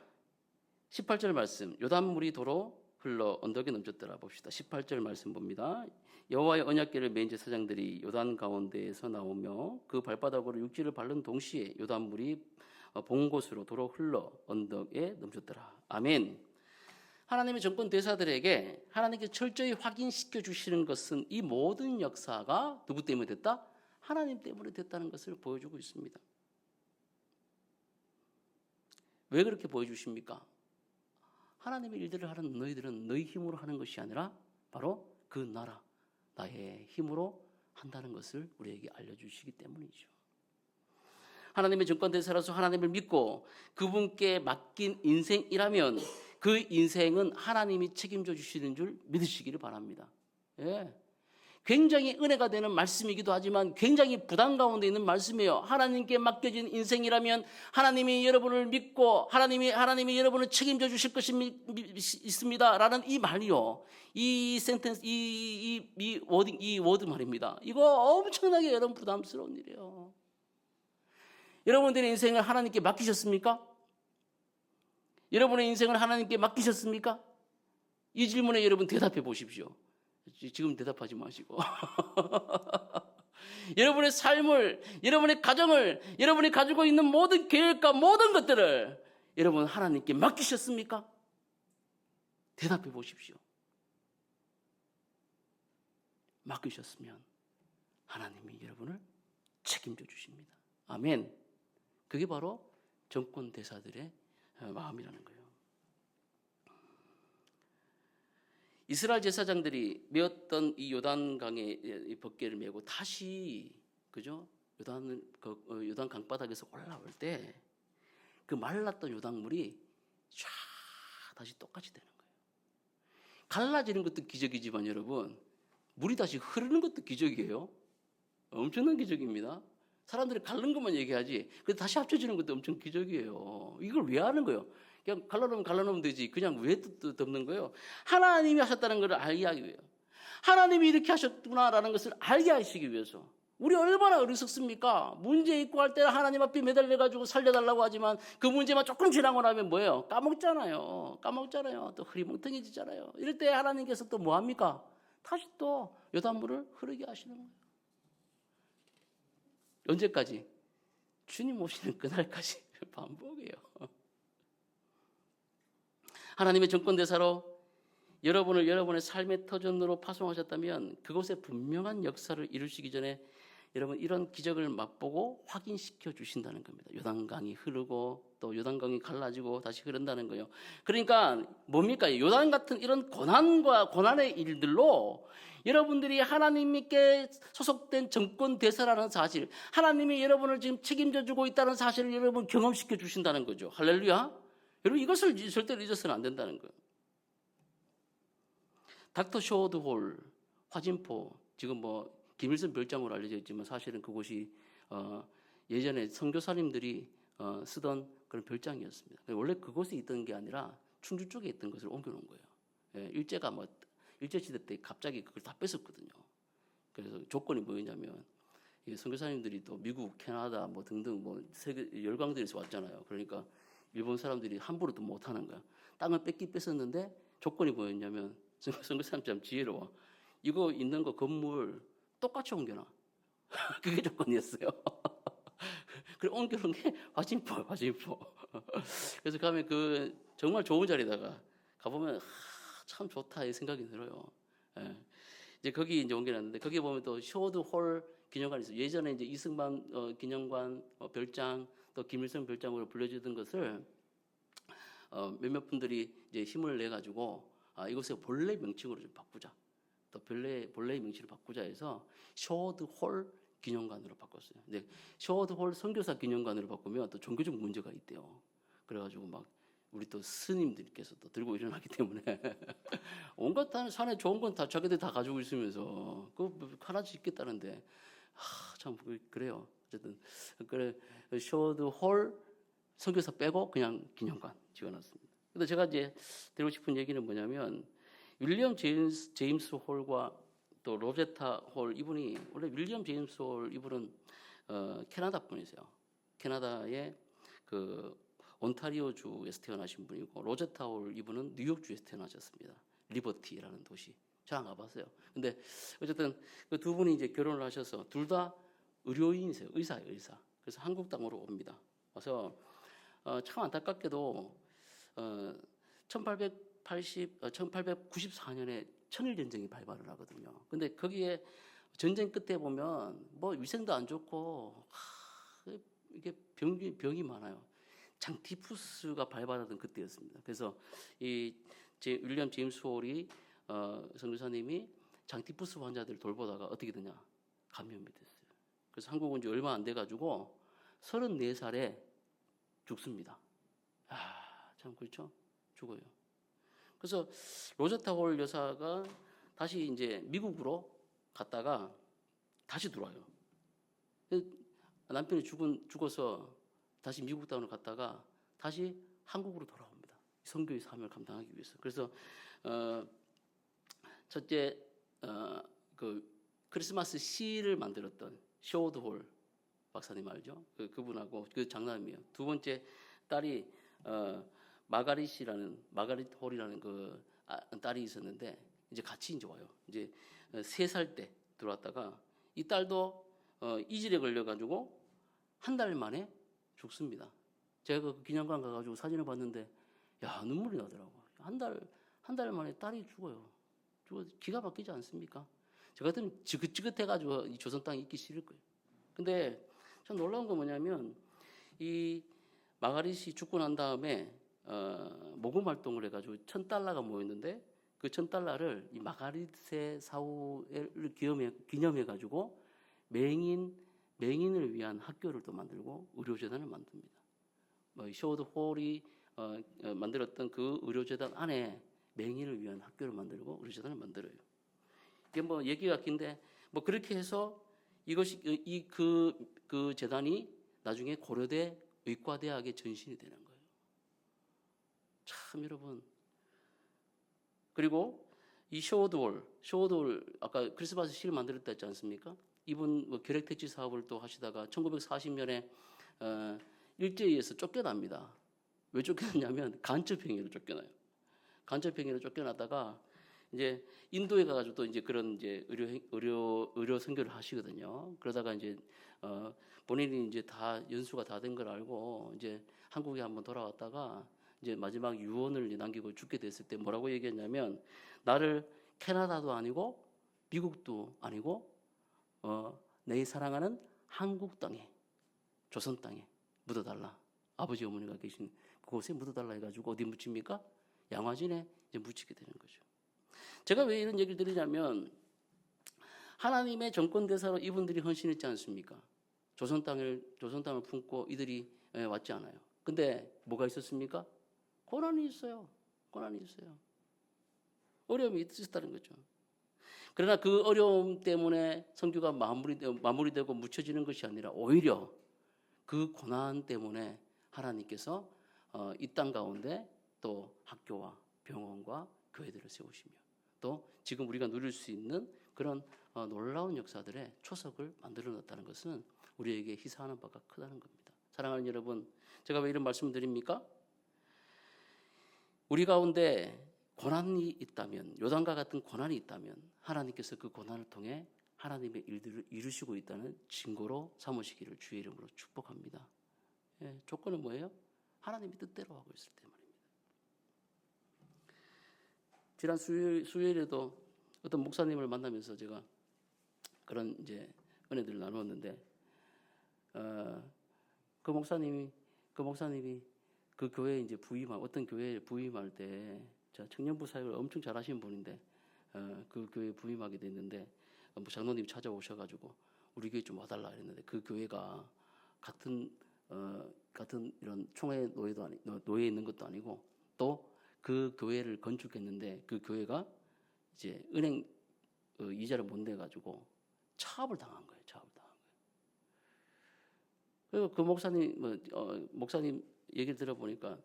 18절 말씀. 요단물이 도로 흘러 언덕에 넘쳤더라 봅시다. 18절 말씀 봅니다. 여호와의 언약궤를 맨 제사장들이 요단 가운데에서 나오며 그 발바닥으로 육지를 밟는 동시에 요단물이 본 곳으로 도로 흘러 언덕에 넘쳤더라. 아멘. 하나님의 정권 대사들에게 하나님께 철저히 확인시켜 주시는 것은 이 모든 역사가 누구 때문에 됐다? 하나님 때문에 됐다는 것을 보여주고 있습니다. 왜 그렇게 보여주십니까? 하나님의 일들을 하는 너희들은 너희 힘으로 하는 것이 아니라 바로 그 나라, 나의 힘으로 한다는 것을 우리에게 알려주시기 때문이죠. 하나님의 정권 대사로서 하나님을 믿고 그분께 맡긴 인생이라면 그 인생은 하나님이 책임져 주시는 줄 믿으시기를 바랍니다. 예. 굉장히 은혜가 되는 말씀이기도 하지만 굉장히 부담 가운데 있는 말씀이에요. 하나님께 맡겨진 인생이라면 하나님이 여러분을 믿고 하나님이 여러분을 책임져 주실 것이 있습니다라는 이 말이요. 이 센텐스 이 워드 말입니다. 이거 엄청나게 여러분 부담스러운 일이에요. 여러분들의 인생을 하나님께 맡기셨습니까? 여러분의 인생을 하나님께 맡기셨습니까? 이 질문에 여러분 대답해 보십시오. 지금 대답하지 마시고 여러분의 삶을, 여러분의 가정을, 여러분이 가지고 있는 모든 계획과 모든 것들을 여러분 하나님께 맡기셨습니까? 대답해 보십시오. 맡기셨으면 하나님이 여러분을 책임져 주십니다. 아멘. 그게 바로 정권 대사들의 마음이라는 거예요. 이스라엘 제사장들이 메었던 이 요단강의 벗개를 메고 다시 그죠? 요단 강바닥에서 올라올 때 그 말랐던 요단물이 쫙 다시 똑같이 되는 거예요. 갈라지는 것도 기적이지만 여러분 물이 다시 흐르는 것도 기적이에요. 엄청난 기적입니다. 사람들이 갈른 것만 얘기하지 근데 다시 합쳐지는 것도 엄청 기적이에요. 이걸 왜 하는 거예요? 그냥 갈라놓으면 되지. 그냥 왜 덮는 거예요? 하나님이 하셨다는 것을 알게 하기 위해요. 하나님이 이렇게 하셨구나라는 것을 알게 하시기 위해서. 우리 얼마나 어리석습니까? 문제 있고 할 때는 하나님 앞에 매달려가지고 살려달라고 하지만 그 문제만 조금 지나고 나면 뭐예요? 까먹잖아요. 또 흐리멍텅해지잖아요. 이럴 때 하나님께서 또 뭐합니까? 다시 또 요단물을 흐르게 하시는 거예요. 언제까지? 주님 오시는 그날까지 반복이에요. 하나님의 정권대사로 여러분을 여러분의 삶의 터전으로 파송하셨다면 그곳에 분명한 역사를 이루시기 전에 여러분 이런 기적을 맛보고 확인시켜 주신다는 겁니다. 요단강이 흐르고 또 요단강이 갈라지고 다시 흐른다는 거예요. 그러니까 뭡니까? 요단 같은 이런 고난의 일들로 여러분들이 하나님께 소속된 정권 대사라는 사실, 하나님이 여러분을 지금 책임져 주고 있다는 사실을 여러분 경험시켜 주신다는 거죠. 할렐루야. 여러분 이것을 절대로 잊어서는 안 된다는 거예요. 닥터 쇼드홀 화진포 지금 뭐 김일성 별장으로 알려져 있지만 사실은 그곳이 예전에 선교사님들이 쓰던 그런 별장이었습니다. 원래 그곳에 있던 게 아니라 충주 쪽에 있던 것을 옮겨놓은 거예요. 예, 일제시대 때 갑자기 그걸 다 뺏었거든요. 그래서 조건이 뭐였냐면 선교사님들이 또 미국, 캐나다 뭐 등등 뭐 세계 열강들에서 왔잖아요. 그러니까 일본 사람들이 함부로 또 못하는 거야. 땅을 뺏었는데 조건이 뭐였냐면 선교사님 참 지혜로워. 이거 있는 거 건물 똑같이 옮겨놔. 그게 조건이었어요. 그래 옮겨놓은 게 화진포. 그래서 가면 그 정말 좋은 자리다가 가보면 참 좋다 이 생각이 들어요. 예. 이제 거기 이제 옮겨놨는데 거기 보면 또 쇼드 홀 기념관이 있어요. 예전에 이제 이승만 기념관 별장 또 김일성 별장으로 불려지던 것을 몇몇 분들이 이제 힘을 내 가지고 이것을 본래 명칭으로 좀 바꾸자. 또 본래 명칭을 바꾸자 해서 쇼드 홀 기념관으로 바꿨어요. 근데 쇼드 홀 선교사 기념관으로 바꾸면 또 종교적 문제가 있대요. 그래가지고 막 우리 또 스님들께서 또 들고 일어나기 때문에 온갖 산에 좋은 건 다 자기들 다 가지고 있으면서 그 하나씩 있겠다는데 참 그래요. 어쨌든 그래 쇼드 홀 선교사 빼고 그냥 기념관 지어놨습니다. 근데 제가 이제 드리고 싶은 얘기는 뭐냐면 윌리엄 제임스 홀과 또 로제타 홀 이분이 원래 윌리엄 제임스 홀 이분은 캐나다 분이세요. 캐나다의 그 온타리오 주에서 태어나신 분이고 로제타 홀 이분은 뉴욕 주에서 태어나셨습니다. 리버티라는 도시. 잘 안 가봤어요. 근데 어쨌든 그 두 분이 이제 결혼을 하셔서 둘 다 의료인이세요. 의사예요, 의사. 그래서 한국 땅으로 옵니다. 와서 참 안타깝게도 1894년에 천일전쟁이 발발을 하거든요. 근데 거기에 전쟁 끝에 보면 뭐 위생도 안 좋고 이게 병이 많아요. 장티푸스가 발발하던 그때였습니다. 그래서 윌리엄 제임스 홀이 선교사님이 장티푸스 환자들을 돌보다가 어떻게 되냐 감염이 됐어요. 그래서 한국 온 지 얼마 안 돼가지고 34살에 죽습니다. 참 그렇죠? 죽어요. 그래서 로제타 홀 여사가 다시 이제 미국으로 갔다가 다시 들어와요. 남편이 죽어서 다시 미국 땅으로 갔다가 다시 한국으로 돌아옵니다. 선교의 사명을 감당하기 위해서. 그래서 첫째 그 크리스마스 시를 만들었던 쇼드 홀 박사님 알죠? 그분하고 그 장남이에요. 두 번째 딸이 마가릿 홀이라는 그 딸이 있었는데 이제 같이 이제 와요. 이제 3살 때 들어왔다가 이 딸도 이질에 걸려가지고 한 달 만에 죽습니다. 제가 그 기념관 가가지고 사진을 봤는데 눈물이 나더라고. 한 달 만에 딸이 죽어요. 기가 막히지 않습니까? 저 같으면 지긋지긋해가지고 이 조선 땅에 있기 싫을 거예요. 근데 참 놀라운 건 뭐냐면 이 마가릿이 죽고 난 다음에 모금 활동을 해가지고 $1,000가 모였는데 그 $1,000를 이 마가릿의 사후를 기념해가지고 맹인을 위한 학교를 또 만들고 의료재단을 만듭니다. 쇼드 홀이 만들었던 그 의료재단 안에 맹인을 위한 학교를 만들고 의료재단을 만들어요. 이게 뭐 얘기가 긴데 뭐 그렇게 해서 이것이 그 재단이 나중에 고려대 의과대학의 전신이 되는 거예요. 참 여러분. 그리고 이 쇼드 홀 아까 크리스마스 시를 만들었다 했지 않습니까? 이분 뭐 결핵퇴치 사업을 또 하시다가 1940년에 일제에서 쫓겨납니다. 왜 쫓겨났냐면 간첩행위로 쫓겨나요. 간첩행위로 쫓겨나다가 이제 인도에 가가지고 또 이제 그런 이제 의료 선교를 하시거든요. 그러다가 이제 본인이 이제 다 연수가 다 된 걸 알고 이제 한국에 한번 돌아왔다가 이제 마지막 유언을 이제 남기고 죽게 됐을 때 뭐라고 얘기했냐면 나를 캐나다도 아니고 미국도 아니고 내 사랑하는 한국 땅에 조선 땅에 묻어달라. 아버지 어머니가 계신 그곳에 묻어달라 해가지고 어디 묻힙니까? 양화진에 이제 묻히게 되는 거죠. 제가 왜 이런 얘기를 드리냐면 하나님의 정권 대사로 이분들이 헌신했지 않습니까? 조선 땅을 품고 이들이 왔지 않아요. 근데 뭐가 있었습니까? 고난이 있어요. 어려움이 있었다는 거죠. 그러나 그 어려움 때문에 선교가 마무리되고 묻혀지는 것이 아니라 오히려 그 고난 때문에 하나님께서 이 땅 가운데 또 학교와 병원과 교회들을 세우시며 또 지금 우리가 누릴 수 있는 그런 놀라운 역사들의 초석을 만들어 놨다는 것은 우리에게 희사하는 바가 크다는 겁니다. 사랑하는 여러분, 제가 왜 이런 말씀을 드립니까? 우리 가운데 고난이 있다면, 요단과 같은 고난이 있다면 하나님께서 그 고난을 통해 하나님의 일들을 이루시고 있다는 증거로 삼으시기를 주의 이름으로 축복합니다. 예, 조건은 뭐예요? 하나님이 뜻대로 하고 있을 때 말입니다. 지난 수요일에도 어떤 목사님을 만나면서 제가 그런 이제 은혜들을 나누었는데, 그 목사님이 그 교회에 이제 어떤 교회에 부임할 때, 청년부 사역을 엄청 잘하시는 분인데, 그 교회에 부임하게 됐는데, 장로님이 찾아오셔가지고 우리 교회 좀 와달라 그랬는데, 그 교회가 같은 이런 총회 노예에 있는 것도 아니고, 또 그 교회를 건축했는데 그 교회가 이제 은행 이자를 못 내가지고 차압을 당한 거예요. 그리고 그 목사님 얘기를 들어보니까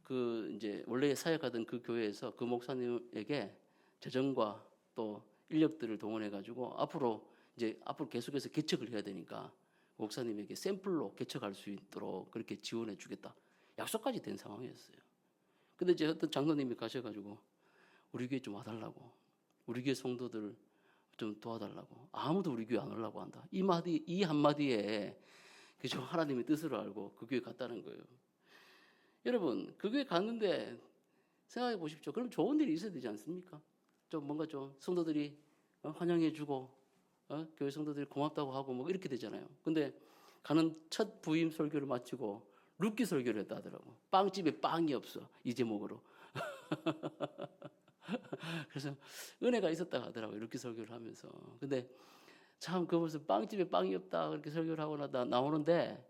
그 이제 원래 사역하던 그 교회에서 그 목사님에게 재정과 또 인력들을 동원해가지고 앞으로 계속해서 개척을 해야 되니까 목사님에게 샘플로 개척할 수 있도록 그렇게 지원해주겠다 약속까지 된 상황이었어요. 근데 이제 어떤 장로님이 가셔가지고 우리 교회 좀 와달라고, 우리 교회 성도들 좀 도와달라고, 아무도 우리 교회 안 오려고 한다. 이 한마디에 그저 하나님의 뜻을 알고 그 교회 갔다는 거예요. 여러분, 그 교회 갔는데 생각해 보십시오. 그럼 좋은 일이 있어야 되지 않습니까? 좀 뭔가 좀 성도들이 환영해주고 교회 성도들이 고맙다고 하고 뭐 이렇게 되잖아요. 근데 가는 첫 부임 설교를 마치고 룻기 설교를 했다 하더라고. 빵집에 빵이 없어, 이 제목으로. 그래서 은혜가 있었다 하더라고요, 룻기 설교를 하면서. 근데 참 그것을 빵집에 빵이 없다 그렇게 설교를 하고 나오는데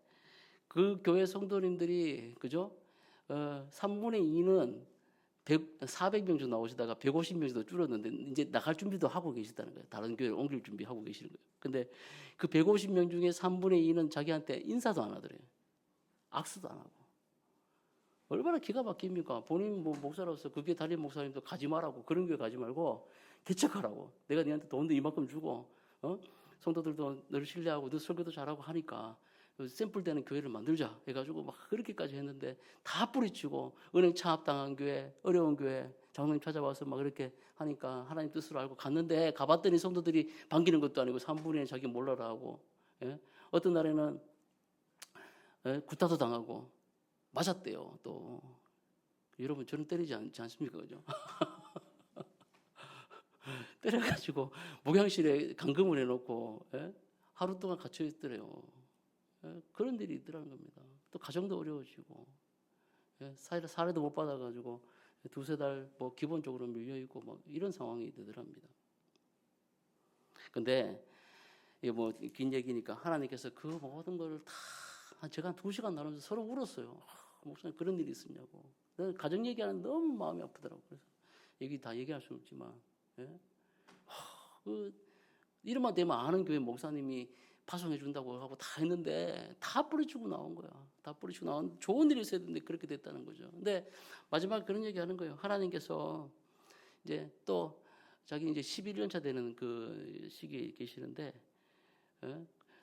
그 교회 성도님들이 그죠? 3분의 2는 400명 정도 나오시다가 150명 정도 줄었는데 이제 나갈 준비도 하고 계시다는 거예요. 다른 교회를 옮길 준비하고 계시는 거예요. 근데 그 150명 중에 3분의 2는 자기한테 인사도 안 하더래요. 악수도 안 하고. 얼마나 기가 막힙니까? 본인 뭐 목사로서 그 교회 담임 목사님도 가지 말라고, 그런 교회 가지 말고 개척하라고. 내가 너한테 돈도 이만큼 주고 성도들도 너를 신뢰하고 너 설교도 잘하고 하니까 샘플 되는 교회를 만들자 해가지고 막 그렇게까지 했는데 다 뿌리치고 은행 차압당한 교회, 어려운 교회 장로님 찾아와서 막 그렇게 하니까 하나님 뜻으로 알고 갔는데, 가봤더니 성도들이 반기는 것도 아니고 3분의 1 자기 몰라라 하고, 예? 어떤 날에는 구타도 당하고 맞았대요. 또 여러분 저는 때리지 않지 않습니까? 그죠? 때려가지고 목양실에 감금을 해놓고 하루 동안 갇혀 있더래요. 그런 일이 있더라는 겁니다. 또 가정도 어려워지고 사례도 못 받아가지고 두세 달 뭐 기본적으로 밀려있고 막 이런 상황이 되더랍니다. 근데 이게 뭐 긴 얘기니까 하나님께서 그 모든 걸 다 제가 한 2시간 나누면서 서로 울었어요. 목사님 그런 일이 있었냐고. 가정 얘기하는 너무 마음이 아프더라고요. 그래서 다 얘기할 수는 없지만 이름만 되면 아는 교회 목사님이 파송해 준다고 하고 다 했는데 다 뿌리치고 나온 거야. 다 뿌리치고 나온 좋은 일이 있어야 되는데 그렇게 됐다는 거죠. 근데 마지막에 그런 얘기 하는 거예요. 하나님께서 이제 또 자기 이제 11년 차 되는 그 시기에 계시는데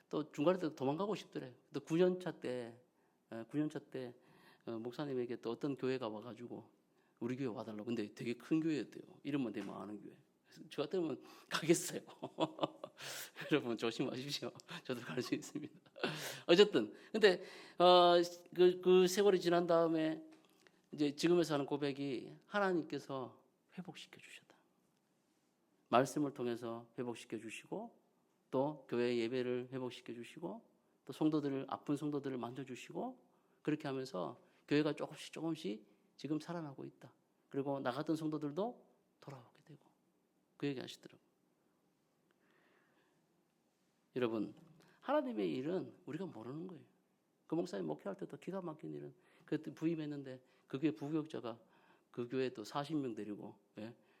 또 중간에 또 도망가고 싶더래. 또 9년 차 때 목사님에게 또 어떤 교회가 와가지고 우리 교회 와달라고. 근데 되게 큰 교회였대요. 이름만 되면 아는 교회. 저 같으면 가겠어요. 여러분 조심하십시오. 저도 갈 수 있습니다. 어쨌든 근데 그 세월이 지난 다음에 이제 지금에서 하는 고백이 하나님께서 회복시켜 주셨다. 말씀을 통해서 회복시켜 주시고 또 교회 예배를 회복시켜 주시고 또 아픈 성도들을 만져 주시고 그렇게 하면서 교회가 조금씩 지금 살아나고 있다. 그리고 나갔던 성도들도 돌아오게 되고 그 얘기 하시더라고요. 여러분, 하나님의 일은 우리가 모르는 거예요. 그 목사님 목회할 때도 기가 막힌 일은 그때 부임했는데 그 교회 부교역자가 그 교회 또 40명 데리고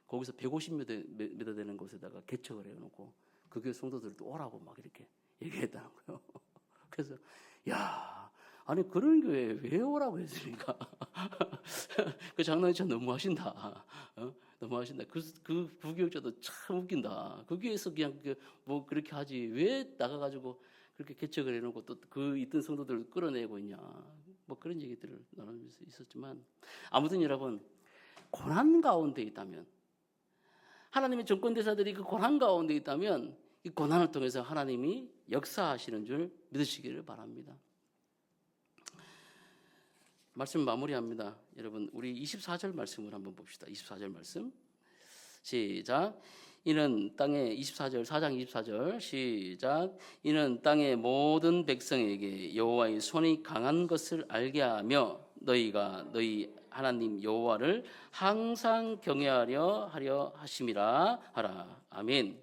거기서 150m 되는 곳에다가 개척을 해놓고 그 교회 성도들도 오라고 막 이렇게 얘기했다는 거예요. 그래서 아니 그런 교회에 왜 오라고 했습니까? 그 장로님 참 너무하신다. 너무하신다. 그 부교육자도 참 웃긴다. 그 교회에서 그냥 뭐 그렇게 하지 왜 나가가지고 그렇게 개척을 해놓고 또 그 있던 성도들을 끌어내고 있냐. 뭐 그런 얘기들을 나누면서 있었지만 아무튼 여러분 고난 가운데 있다면 하나님의 정권대사들이 그 고난 가운데 있다면 이 고난을 통해서 하나님이 역사하시는 줄 믿으시기를 바랍니다. 말씀 마무리합니다. 여러분 우리 24절 말씀을 한번 봅시다. 24절 말씀 시작. 이는 땅의 24절 4장 24절 시작. 이는 땅의 모든 백성에게 여호와의 손이 강한 것을 알게 하며 너희가 너희 하나님 여호와를 항상 경외하려 하려 하심이라 하라. 아멘.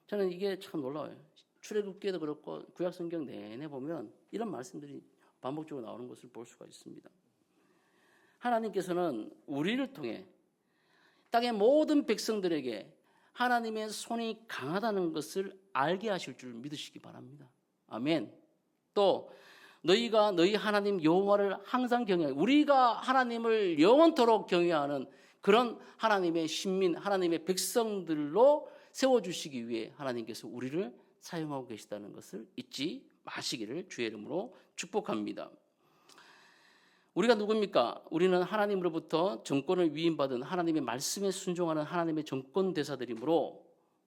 저는 이게 참 놀라워요. 출애굽기에도 그렇고 구약성경 내내 보면 이런 말씀들이 반복적으로 나오는 것을 볼 수가 있습니다. 하나님께서는 우리를 통해 땅의 모든 백성들에게 하나님의 손이 강하다는 것을 알게 하실 줄 믿으시기 바랍니다. 아멘. 또 너희가 너희 하나님 여호와를 항상 경외하여 우리가 하나님을 영원토록 경외하는 그런 하나님의 신민, 하나님의 백성들로 세워주시기 위해 하나님께서 우리를 사용하고 계시다는 것을 잊지 마시기를 주의 이름으로 축복합니다. 우리가 누굽니까? 우리는 하나님으로부터 정권을 위임받은 하나님의 말씀에 순종하는 하나님의 정권 대사들이므로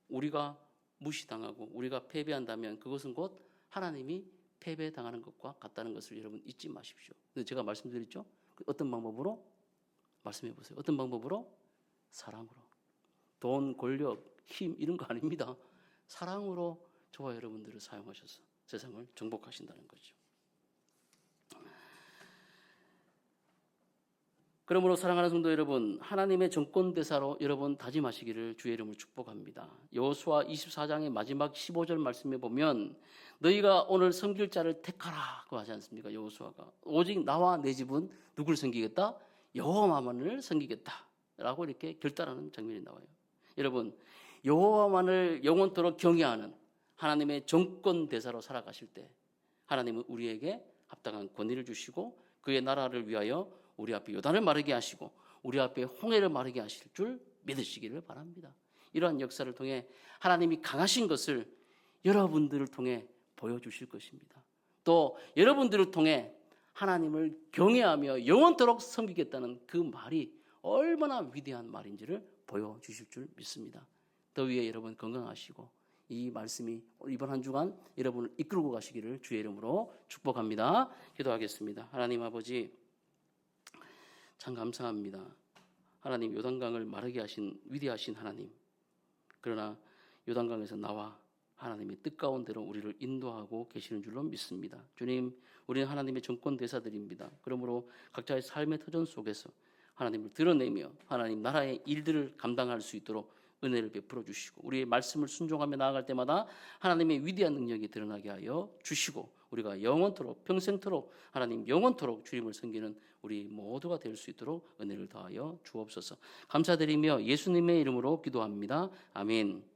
우리가 무시당하고 우리가 패배한다면 그것은 곧 하나님이 패배당하는 것과 같다는 것을 여러분 잊지 마십시오. 제가 말씀드렸죠? 어떤 방법으로? 말씀해 보세요. 어떤 방법으로? 사랑으로. 돈, 권력, 힘 이런 거 아닙니다. 사랑으로 저와 여러분들을 사용하셔서 세상을 정복하신다는 거죠. 그러므로 사랑하는 성도 여러분, 하나님의 정권대사로 여러분 다짐하시기를 주의 이름으로 축복합니다. 여호수아 24장의 마지막 15절 말씀에 보면 너희가 오늘 섬길 자를 택하라고 하지 않습니까? 여호수아가 오직 나와 내 집은 누구를 섬기겠다? 여호와만을 섬기겠다라고 이렇게 결단하는 장면이 나와요. 여러분, 여호와만을 영원토록 경외하는 하나님의 정권대사로 살아가실 때 하나님은 우리에게 합당한 권위를 주시고 그의 나라를 위하여 우리 앞에 요단을 마르게 하시고 우리 앞에 홍해를 마르게 하실 줄 믿으시기를 바랍니다. 이러한 역사를 통해 하나님이 강하신 것을 여러분들을 통해 보여주실 것입니다. 또 여러분들을 통해 하나님을 경외하며 영원토록 섬기겠다는 그 말이 얼마나 위대한 말인지를 보여주실 줄 믿습니다. 더위에 여러분 건강하시고 이 말씀이 이번 한 주간 여러분을 이끌고 가시기를 주의 이름으로 축복합니다. 기도하겠습니다. 하나님 아버지 참 감사합니다. 하나님 요단강을 마르게 하신 위대하신 하나님. 그러나 요단강에서 나와 하나님의 뜻 가운데로 우리를 인도하고 계시는 줄로 믿습니다. 주님, 우리는 하나님의 정권 대사들입니다. 그러므로 각자의 삶의 터전 속에서 하나님을 드러내며 하나님 나라의 일들을 감당할 수 있도록 은혜를 베풀어 주시고 우리의 말씀을 순종하며 나아갈 때마다 하나님의 위대한 능력이 드러나게 하여 주시고 우리가 영원토록 평생토록 하나님 영원토록 주님을 섬기는 우리 모두가 될 수 있도록 은혜를 더하여 주옵소서. 감사드리며 예수님의 이름으로 기도합니다. 아멘.